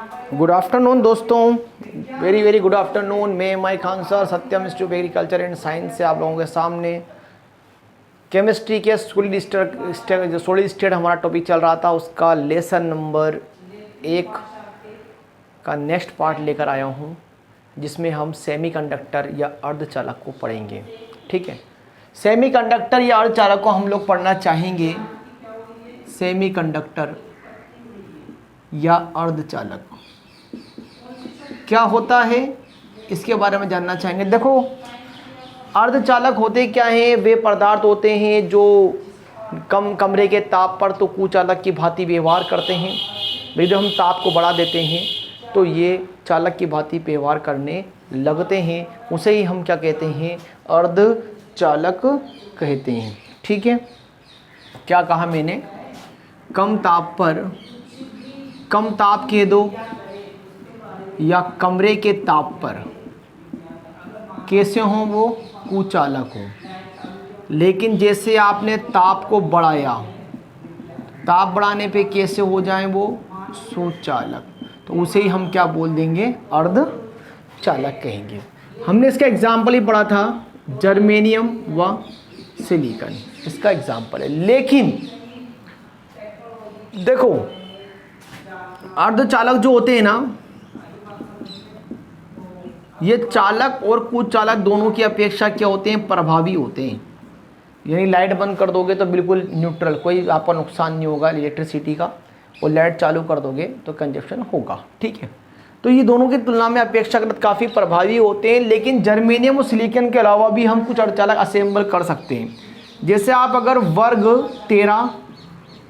Good afternoon दोस्तों, very very good afternoon. मैं माई Khan sir, Satyam institute of agriculture and science से आप लोगों के सामने केमिस्ट्री के सॉलिड स्टेट हमारा टॉपिक चल रहा था, उसका लेसन नंबर 1 का नेक्स्ट पार्ट लेकर आया हूँ, जिसमें हम सेमीकंडक्टर या अर्धचालक को पढ़ेंगे। ठीक है, सेमीकंडक्टर या अर्धचालक को हम लोग पढ़ना चाहेंगे। सेमीकंडक्टर या अर्धचालक क्या होता है, इसके बारे में जानना चाहेंगे। देखो, अर्धचालक होते क्या हैं? वे पदार्थ होते हैं जो कम कमरे के ताप पर तो कुचालक की भांति व्यवहार करते हैं। यदि हम ताप को बढ़ा देते हैं तो ये चालक की भांति व्यवहार करने लगते हैं, उसे ही हम क्या कहते हैं? अर्धचालक कहते हैं। ठीक है, क्या कहा मैंने? कम ताप पर, कम ताप कह दो या कमरे के ताप पर कैसे हों वो? कुचालक हो। लेकिन जैसे आपने ताप को बढ़ाया, ताप बढ़ाने पे कैसे हो जाएं वो? सुचालक। तो उसे ही हम क्या बोल देंगे? अर्धचालक कहेंगे। हमने इसका एग्जाम्पल ही पढ़ा था, जर्मेनियम व सिलिकॉन, इसका एग्जाम्पल है। लेकिन देखो, अर्धचालक जो होते हैं ना, ये चालक और कुचालक दोनों की अपेक्षा क्या होते हैं? प्रभावी होते हैं। यानी लाइट बंद कर दोगे तो बिल्कुल न्यूट्रल, कोई आपका नुकसान नहीं होगा इलेक्ट्रिसिटी का, और लाइट चालू कर दोगे तो कंजप्शन होगा। ठीक है, तो ये दोनों की तुलना में अपेक्षाकृत काफ़ी प्रभावी होते हैं। लेकिन जर्मेनियम और सिलिकॉन के अलावा भी हम कुछ अर्धचालक असेंबल कर सकते हैं। जैसे आप अगर वर्ग 13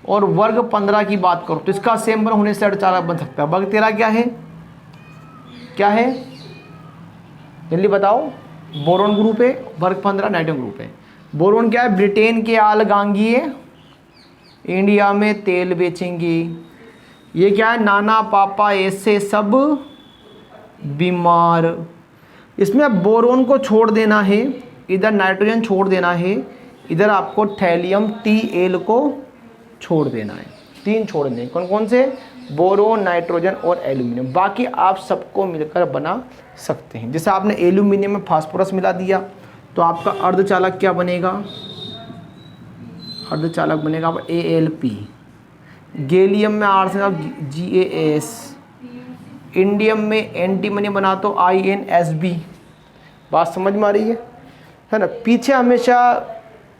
और वर्ग 15 की बात करो तो इसका असेंबल होने से अर्धचालक बन सकता है। वर्ग 13 क्या है? क्या है जल्दी बताओ? बोरोन ग्रुप है। वर्ग 15 नाइट्रोजन ग्रुप है। बोरोन क्या है? ब्रिटेन के आलगांगीय इंडिया में तेल बेचेंगे। ये क्या है? नाना पापा ऐसे सब बीमार। इसमें बोरोन को छोड़ देना है, इधर नाइट्रोजन छोड़ देना है, इधर आपको थैलियम Tl को छोड़ देना है। 3 छोड़ दें। कौन कौन से? बोरोन, नाइट्रोजन और एल्यूमिनियम। बाकी आप सबको मिलकर बना सकते हैं। जैसे आपने एल्यूमिनियम में फास्फोरस मिला दिया तो आपका अर्धचालक क्या बनेगा? अर्धचालक बनेगा Alp। गैलियम में आर्सेनाइड GaS। इंडियम में एंटीमनी बना तो InSb। बात समझ में आ रही है ना? पीछे हमेशा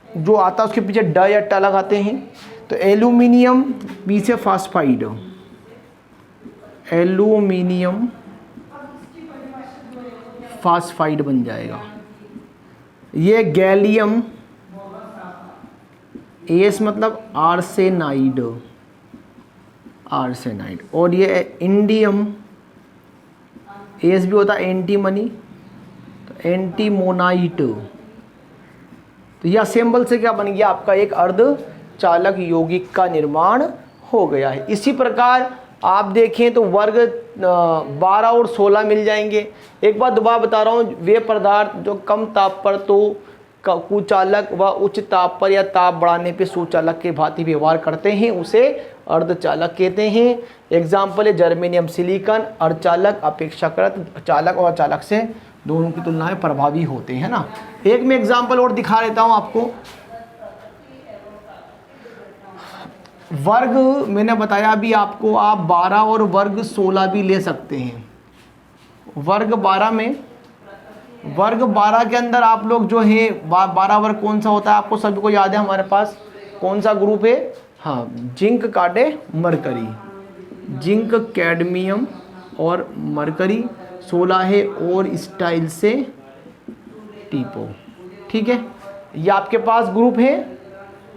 जो आता है उसके पीछे ड या ट लगाते हैं। तो एल्यूमिनियम पीछे फास्फाइड, एल्यूमिनियम फास्फाइड बन जाएगा। ये गैलियम, एस मतलब आर्सेनाइड, आर्सेनाइड। और ये इंडियम, एस भी होता है एंटीमनी, तो एंटीमोनाइट। तो ये असेंबल से क्या बन गया? आपका एक अर्धचालक यौगिक का निर्माण हो गया है। इसी प्रकार आप देखें तो वर्ग 12 और 16 मिल जाएंगे। एक बात दोबारा बता रहा हूँ, वे पदार्थ जो कम ताप पर तो कुचालक व उच्च ताप पर या ताप बढ़ाने पे सुचालक के भांति व्यवहार करते हैं, उसे अर्धचालक कहते हैं। एग्जाम्पल है जर्मेनियम, सिलिकॉन। अर्धचालक अपेक्षाकृत चालक और चालक से दोनों की तुलना में प्रभावी होते हैं ना। एक मैं एग्जाम्पल और दिखा देता हूँ आपको। वर्ग मैंने बताया अभी आपको, आप 12 और वर्ग 16 भी ले सकते हैं। वर्ग 12 में, वर्ग 12 के अंदर आप लोग जो है 12 वर्ग कौन सा होता है? आपको सभी को याद है हमारे पास कौन सा ग्रुप है? हाँ, जिंक, काटे, मरकरी। जिंक, कैडमियम और मरकरी। 16 है और स्टाइल से टीपो। ठीक है, ये आपके पास ग्रुप है।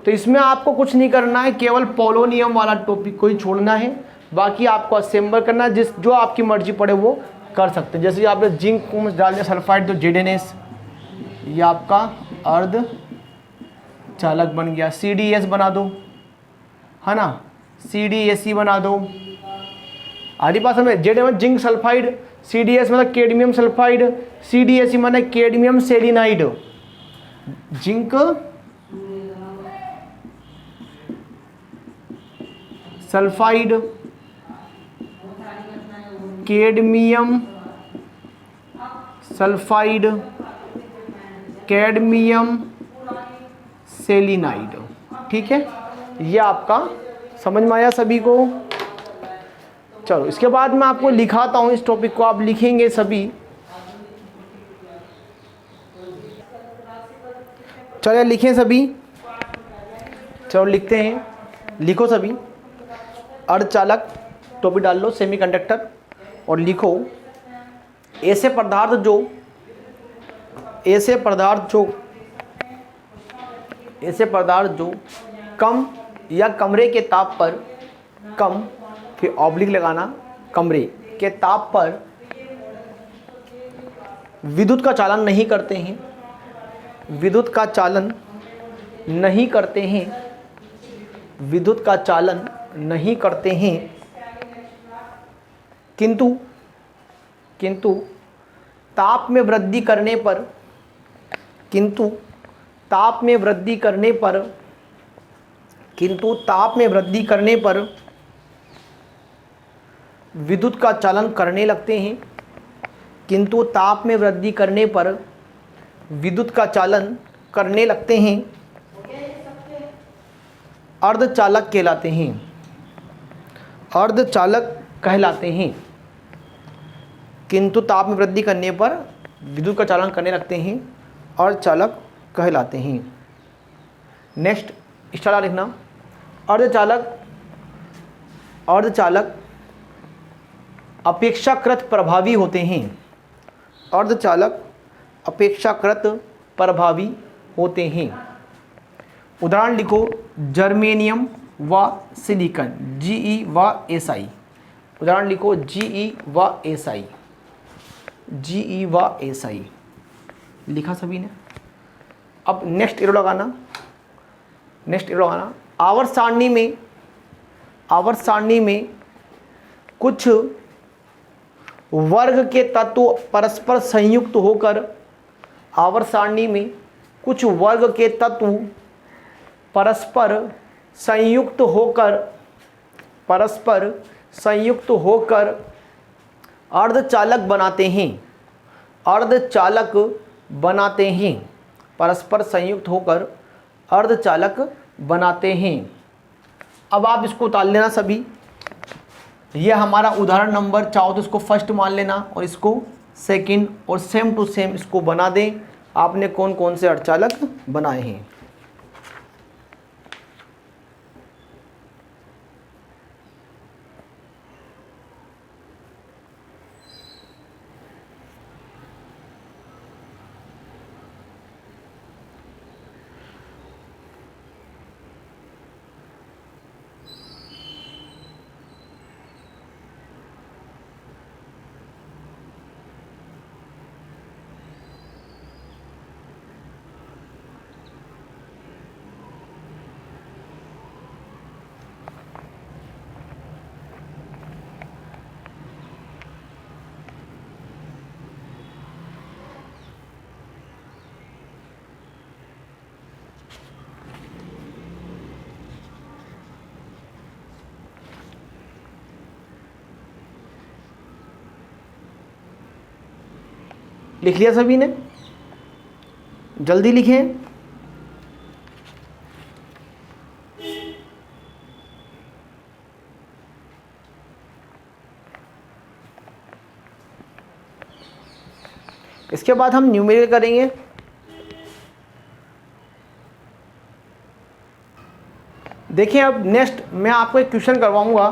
तो इसमें आपको कुछ नहीं करना है, केवल पोलोनियम वाला टॉपिक को ही छोड़ना है। बाकी आपको असेंबल करना है, जो आपकी मर्जी पड़े वो कर सकते हैं। जैसे आपने जिंक को डाल दिया सल्फाइड तो ZNS, ये आपका अर्धचालक बन गया। CdS बना दो, है ना, CdAc बना दो। आधी बात समझे? ZNS जिंक सल्फाइड, CdS मतलब कैडमियम सल्फाइड, CdAc मतलब cadmium selenide. Zinc sulphide cadmium sulphide, cadmium selenide. ठीक है, ये आपका समझ में आया सभी को। चलो इसके बाद मैं आपको लिखाता हूँ, इस टॉपिक को आप लिखेंगे सभी। चलो लिखें सभी, चलो लिखते हैं, लिखो सभी। अर्धचालक टॉपिक डाल लो, सेमीकंडक्टर, और लिखो ऐसे पदार्थ जो कम या कमरे के ताप पर, कम फिर ऑब्लिक लगाना, कमरे के ताप पर विद्युत का चालन नहीं करते हैं, विद्युत का चालन नहीं करते हैं, विद्युत का चालन नहीं करते हैं, किंतु ताप में वृद्धि करने पर, किंतु ताप में वृद्धि करने पर, किंतु ताप में वृद्धि करने पर विद्युत का चालन करने लगते हैं, किंतु ताप में वृद्धि करने पर विद्युत का चालन करने लगते हैं, अर्धचालक कहलाते हैं, अर्धचालक कहलाते हैं। किंतु ताप में वृद्धि करने पर विद्युत का चालन करने लगते हैं, अर्धचालक कहलाते हैं। नेक्स्ट स्टार लिखना, अर्धचालक अपेक्षाकृत प्रभावी होते हैं, अर्धचालक अपेक्षाकृत प्रभावी होते हैं। उदाहरण लिखो, जर्मेनियम व सिलिकॉन, Ge व Si। उदाहरण लिखो, Ge व Si, Ge व Si। लिखा सभी ने। अब नेक्स्ट एरो लगाना, आवर्त सारणी में कुछ वर्ग के तत्व परस्पर संयुक्त होकर, आवर्त सारणी में कुछ वर्ग के तत्व परस्पर संयुक्त होकर अर्धचालक बनाते हैं, अर्धचालक बनाते हैं, परस्पर संयुक्त होकर अर्धचालक बनाते हैं। अब आप इसको उतार लेना सभी। यह हमारा उदाहरण नंबर, चाहो तो इसको फर्स्ट मान लेना और इसको सेकंड, और सेम टू सेम इसको बना दें। आपने कौन कौन से अर्धचालक बनाए हैं। लिख लिया सभी ने? जल्दी लिखें। इसके बाद हम न्यूमेरिकल करेंगे। देखिए, अब नेक्स्ट मैं आपको एक क्वेश्चन करवाऊंगा।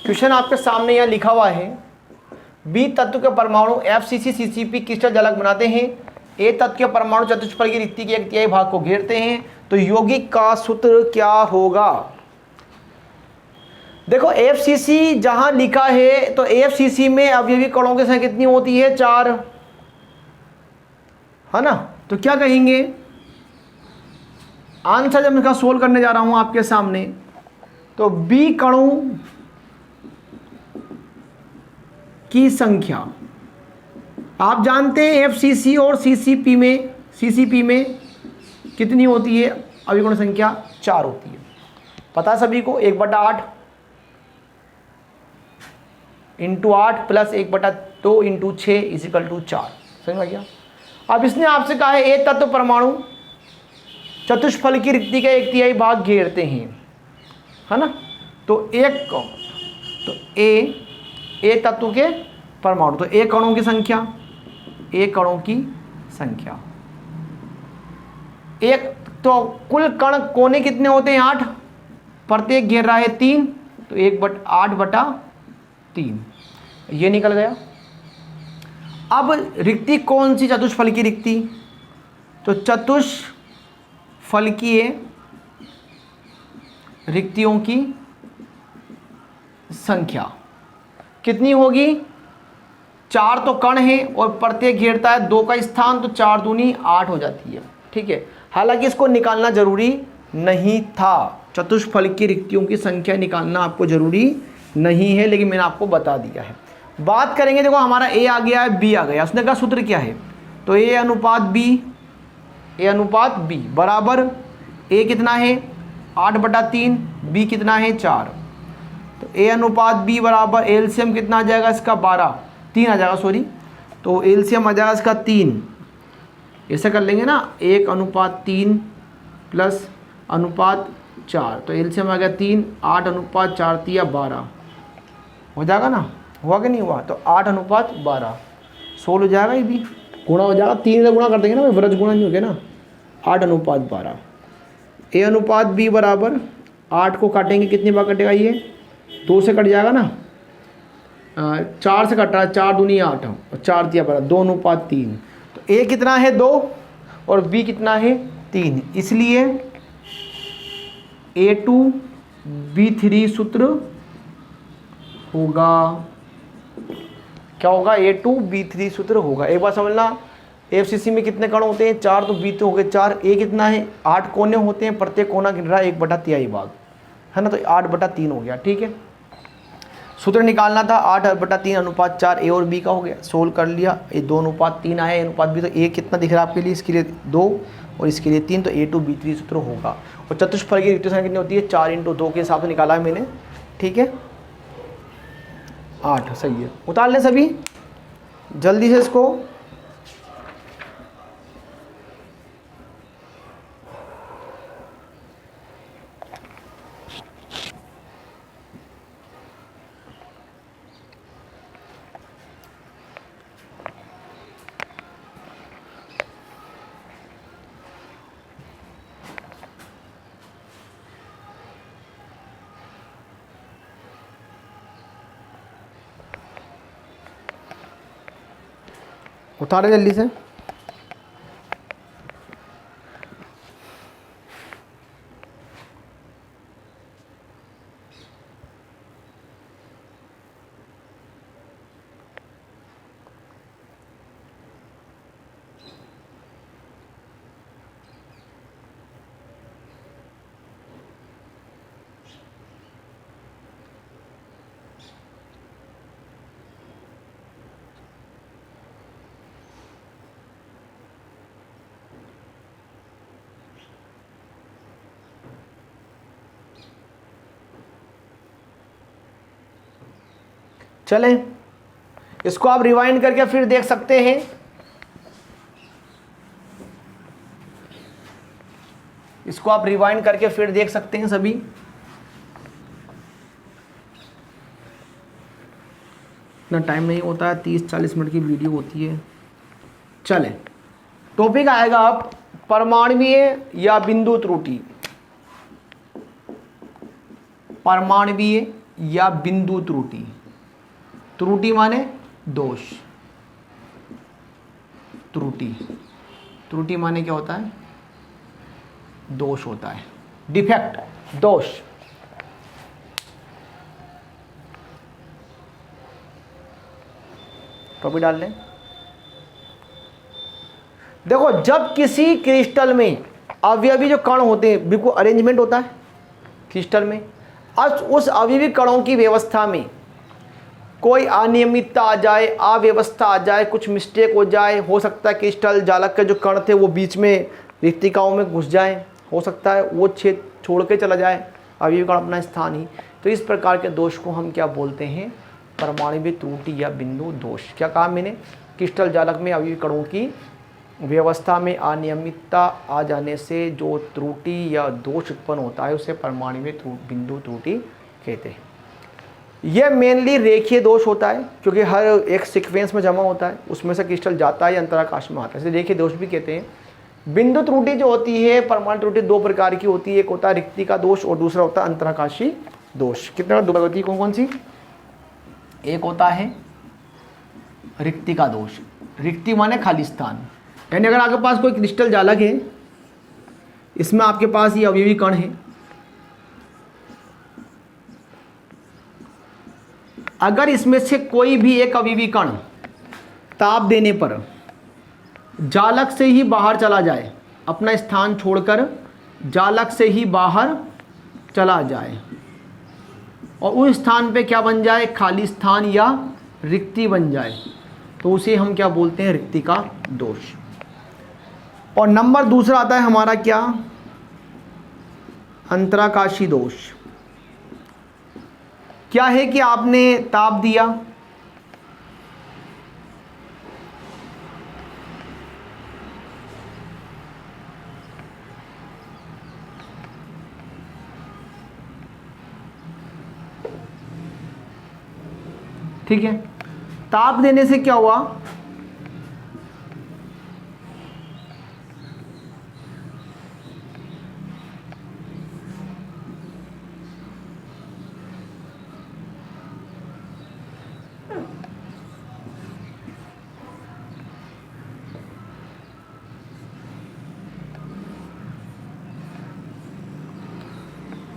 क्वेश्चन आपके सामने यहाँ लिखा हुआ है, बी तत्व के परमाणु FCC CCP क्रिस्टल जालक बनाते हैं। ए तत्व के परमाणु चतुष्फलक की रिक्ति के एक तिहाई भाग को घेरते हैं। तो यौगिक का सूत्र क्या होगा? देखो, FCC जहां लिखा है तो FCC में अवयवी कणों की संख्या कितनी होती है? 4, है ना। तो क्या कहेंगे आंसर जब मैं इसका सोल्व करने जा रहा हूं आपके सामने, तो बी कणों की संख्या आप जानते हैं FCC और CCP में कितनी होती है? अभिकर्ण संख्या 4 होती है। पता सभी को 1/8। Into 8 plus 1/2 into 6 equal to 4। समझ में आ गया। अब इसने आपसे कहा है ए तत्व परमाणु चतुष्फल की रिक्ति का 1/3 भाग घेरते हैं, है ना। तो ए तत्व के परमाणु, तो ए कणों की संख्या, एक तो कुल कण कोने कितने होते हैं 8, प्रत्येक घेर रहा है 3, तो 8/3 ये निकल गया। अब रिक्ति कौन सी, चतुष्फल की रिक्ति, तो चतुष्फलकीय रिक्तियों की संख्या कितनी होगी, 4 तो कण है और प्रत्येक घेरता है 2 का स्थान, तो 4 दूनी 8 हो जाती है। ठीक है, हालांकि इसको निकालना जरूरी नहीं था, चतुष्फल की रिक्तियों की संख्या निकालना आपको जरूरी नहीं है, लेकिन मैंने आपको बता दिया है। बात करेंगे, देखो हमारा ए आ गया है, बी आ गया, उसने कहा सूत्र क्या है, तो ए अनुपात बी बराबर ए कितना है 8/3, बी कितना है 4, तो ए अनुपात बी बराबर एलसीएम कितना आ जाएगा इसका 3 आ जाएगा, सॉरी, तो एलसीएम आ जाएगा इसका 3। ऐसा कर लेंगे ना, 1/3 प्लस अनुपात 4, तो एलसीएम आ गया 3, 8/4 3 12 हो जाएगा ना, हुआ कि नहीं हुआ, तो 8/12 16 हो जाएगा, ये भी गुणा हो जाएगा, 3 से गुणा कर देंगे ना भाई, व्रज गुणा नहीं हो गया ना, 8/12। ए अनुपात बी बराबर 8 को काटेंगे कितनी बार कटेगा, ये 2 से कट जाएगा ना, 4 से कट रहा है, 4 दूनी 8 और 4 दिया बराबर 2/3, तो ए कितना है 2 और बी कितना है 3, इसलिए A2B3 सूत्र होगा, क्या होगा, A2B3 सूत्र होगा। एक बार समझना, एफसीसी में कितने कण होते हैं 4, तो बी तो हो गए 4, ए कितना है 8 कोने होते हैं, प्रत्येक कोना गिन रहा है 1/3 भाग, है ना, तो 8/3 हो गया। ठीक है, सूत्र निकालना था 8/3 अनुपात 4 ए और बी का हो गया, सोल्व कर लिया, ये 2/3 आया, अनुपात बी, तो ए कितना दिख रहा है आपके लिए, इसके लिए 2 और इसके लिए 3, तो A2B3 सूत्र होगा। और चतुष्फल की रिक्ति संख्या कितनी होती है, 4 × 2 के हिसाब से निकाला है मैंने। ठीक है, 8 सही है, उतार लें सभी जल्दी से इसको। उतारे जल्दी से। चलें, इसको आप रिवाइंड करके फिर देख सकते हैं। इसको आप रिवाइंड करके फिर देख सकते हैं सभी। ना टाइम नहीं होता है, 30-40 मिनट की वीडियो होती है। चलें, टॉपिक आएगा अब परमाणुवीय या बिंदु त्रुटि। परमाणुवीय या बिंदु त्रुटि, त्रुटि माने दोष, त्रुटि माने क्या होता है, दोष होता है, डिफेक्ट, दोष। टॉपिक डाल लें। देखो, जब किसी क्रिस्टल में अवयवी जो कण होते हैं, बिल्कुल अरेंजमेंट होता है क्रिस्टल में, अब उस अवयवी कणों की व्यवस्था में कोई अनियमितता आ जाए, अव्यवस्था आ जाए, कुछ मिस्टेक हो जाए, हो सकता है क्रिस्टल जालक के जो कण थे वो बीच में रिक्तिकाओं में घुस जाए, हो सकता है वो छेद छोड़ के चला जाए, अवयवी कण अपना स्थान ही, तो इस प्रकार के दोष को हम क्या बोलते हैं, परमाणु त्रुटि या बिंदु दोष। क्या कहा मैंने? क्रिस्टल जालक में अवयवी कणों की व्यवस्था में अनियमितता आ जाने से जो त्रुटि या दोष उत्पन्न होता है उसे परमाणु बिंदु त्रुटि कहते हैं। यह मेनली रेखीय दोष होता है क्योंकि हर एक सीक्वेंस में जमा होता है, उसमें से क्रिस्टल जाता है या अंतराकाश में आता है, इसे रेखीय दोष भी कहते हैं। बिंदु त्रुटि जो होती है, परमाणु त्रुटि दो प्रकार की होती है, एक होता है रिक्ति का दोष और दूसरा होता है अंतराकाशी दोष। कितने दो होती है, कौन कौन सी? एक होता है रिक्ति का दोष, रिक्ति माने खाली स्थान, यानी अगर आपके पास कोई क्रिस्टल जालक है, इसमें आपके पास ये अवयवी कण है, अगर इसमें से कोई भी एक अवयवी कण ताप देने पर जालक से ही बाहर चला जाए, अपना स्थान छोड़कर जालक से ही बाहर चला जाए और उस स्थान पे क्या बन जाए? खाली स्थान या रिक्ति बन जाए, तो उसे हम क्या बोलते हैं? रिक्ति का दोष। और नंबर दूसरा आता है हमारा क्या? अंतराकाशी दोष। क्या है कि आपने ताप दिया, ठीक है, ताप देने से क्या हुआ?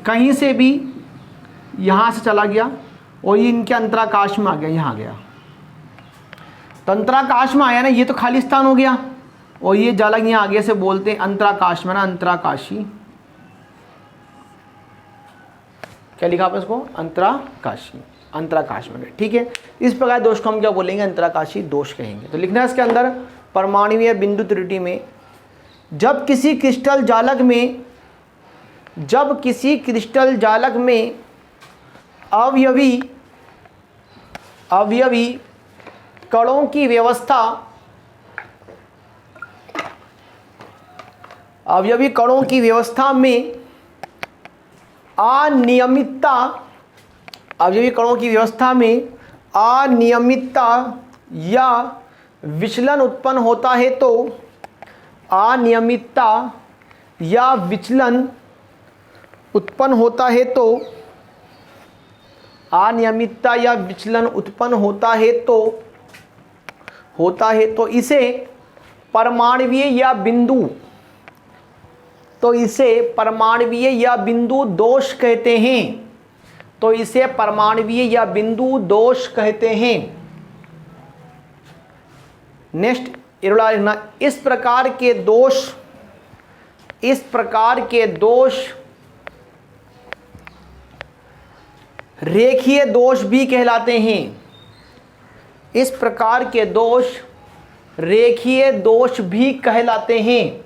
कहीं से भी यहाँ से चला गया और ये इनके अंतराकाश में आ गया, यहाँ आ गया, तो अंतराकाश में आया ना, ये तो खाली स्थान हो गया और ये जालक यहाँ आगे से बोलते हैं अंतराकाश में ना, अंतराकाशी। क्या लिखा आपने इसको? अंतराकाशी, अंतराकाश में, ठीक है। इस प्रकार दोष को हम क्या बोलेंगे? अंतराकाशी दोष कहेंगे। तो लिखना है इसके अंदर, परमाणुीय बिंदु त्रुटि में जब किसी क्रिस्टल जालक में अवयवी कणों की व्यवस्था में अनियमितता या विचलन उत्पन्न होता है तो अनियमितता या विचलन उत्पन्न होता है तो इसे परमाणुीय या बिंदु दोष कहते हैं। नेक्स्ट इरोड़ा लिखना, इस प्रकार के दोष रेखीय दोष भी कहलाते हैं। इस प्रकार के दोष रेखीय दोष भी कहलाते हैं।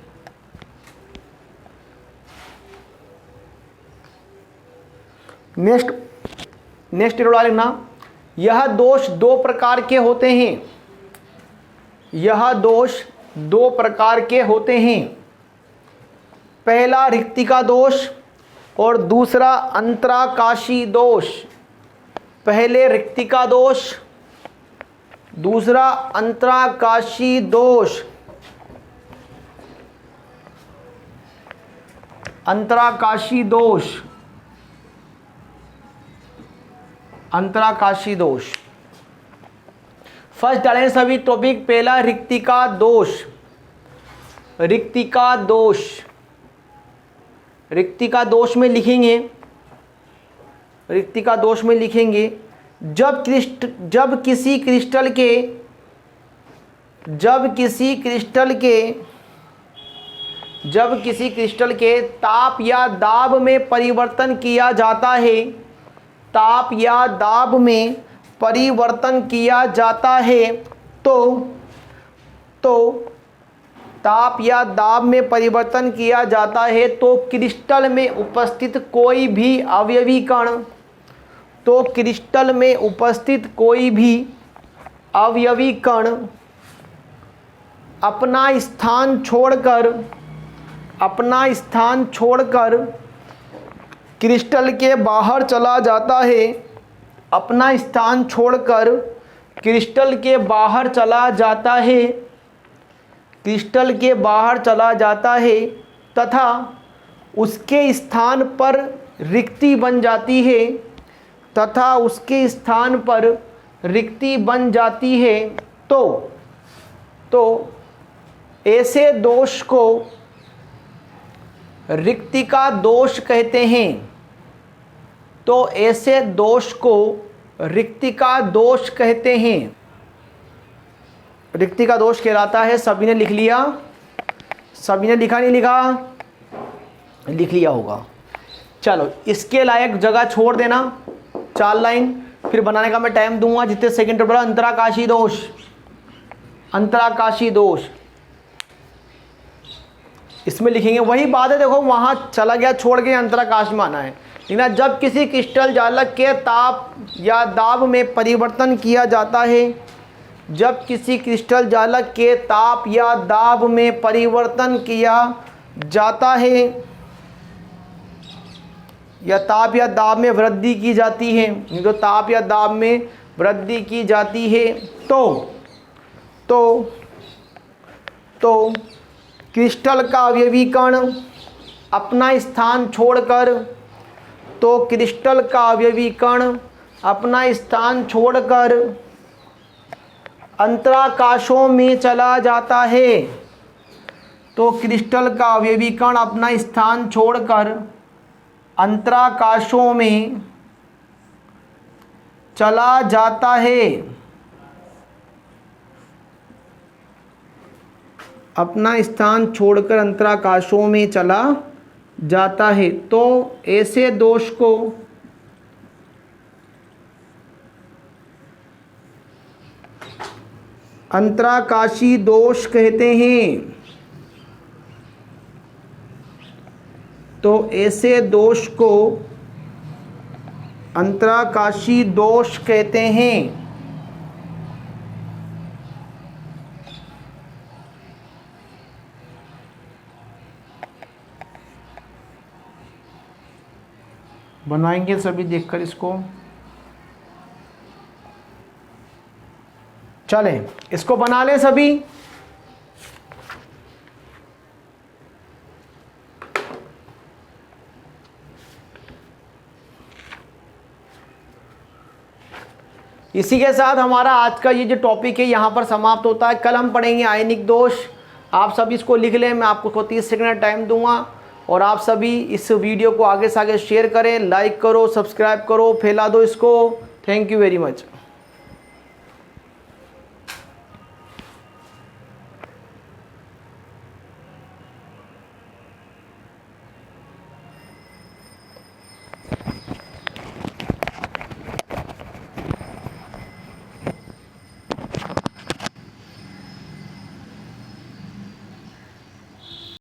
नेक्स्ट इरोड़ा लिखना, यह दोष दो प्रकार के होते हैं। पहला रिक्ति का दोष और दूसरा अंतराकाशी दोष। पहले रिक्ति का दोष, दूसरा अंतराकाशी दोष। अंतराकाशी दोष फर्स्ट डालें सभी टॉपिक। पहला रिक्ति का दोष में लिखेंगे जब किसी क्रिस्टल के ताप या दाब में परिवर्तन किया जाता है, तो ताप या दाब में परिवर्तन किया जाता है तो क्रिस्टल में उपस्थित कोई भी अवयवी कण तो क्रिस्टल में उपस्थित कोई भी अवयवी कण अपना स्थान छोड़कर क्रिस्टल के बाहर चला जाता है, अपना स्थान छोड़कर क्रिस्टल के बाहर चला जाता है, क्रिस्टल के बाहर चला जाता है तथा उसके स्थान पर रिक्ति बन जाती है, तथा उसके स्थान पर रिक्ति बन जाती है। तो ऐसे दोष को रिक्तिका दोष कहते हैं। तो ऐसे दोष को रिक्तिका दोष कहते हैं। रिक्तिका दोष कहलाता है। सभी ने लिख लिया? सभी ने लिखा नहीं लिखा? लिख लिया होगा। चलो इसके लायक जगह छोड़ देना, 4 लाइन, फिर बनाने का मैं टाइम दूंगा जितने सेकंड बोला। अंतराकाशी दोष, अंतराकाशी दोष इसमें लिखेंगे। वही बात है, देखो वहां चला गया, छोड़ के अंतराकाश में आना है। लेकिन जब किसी क्रिस्टल जालक के ताप या दाब में परिवर्तन किया जाता है, जब किसी क्रिस्टल जालक के ताप या दाब में परिवर्तन किया जाता है या ताप या दाब में वृद्धि की जाती है, तो ताप या दाब में वृद्धि की जाती है तो क्रिस्टल का अवयवी कण अपना स्थान छोड़कर, तो क्रिस्टल का अवयवी कण अपना स्थान छोड़कर अंतराकाशों में चला जाता है। तो क्रिस्टल का अवयवी कण अपना स्थान छोड़कर अंतराकाशों में चला जाता है, अपना स्थान छोड़कर अंतराकाशों में चला जाता है। तो ऐसे दोष को अंतराकाशी दोष कहते हैं। तो ऐसे दोष को अंतराकाशी दोष कहते हैं। बनाएंगे सभी देखकर इसको। चलें इसको बना लें सभी। इसी के साथ हमारा आज का ये जो टॉपिक है यहाँ पर समाप्त होता है। कल हम पढ़ेंगे आयनिक दोष। आप सभी इसको लिख लें, मैं आपको 30 सेकंड टाइम दूंगा। और आप सभी इस वीडियो को आगे से आगे शेयर करें, लाइक करो, सब्सक्राइब करो, फैला दो इसको। Thank you very much.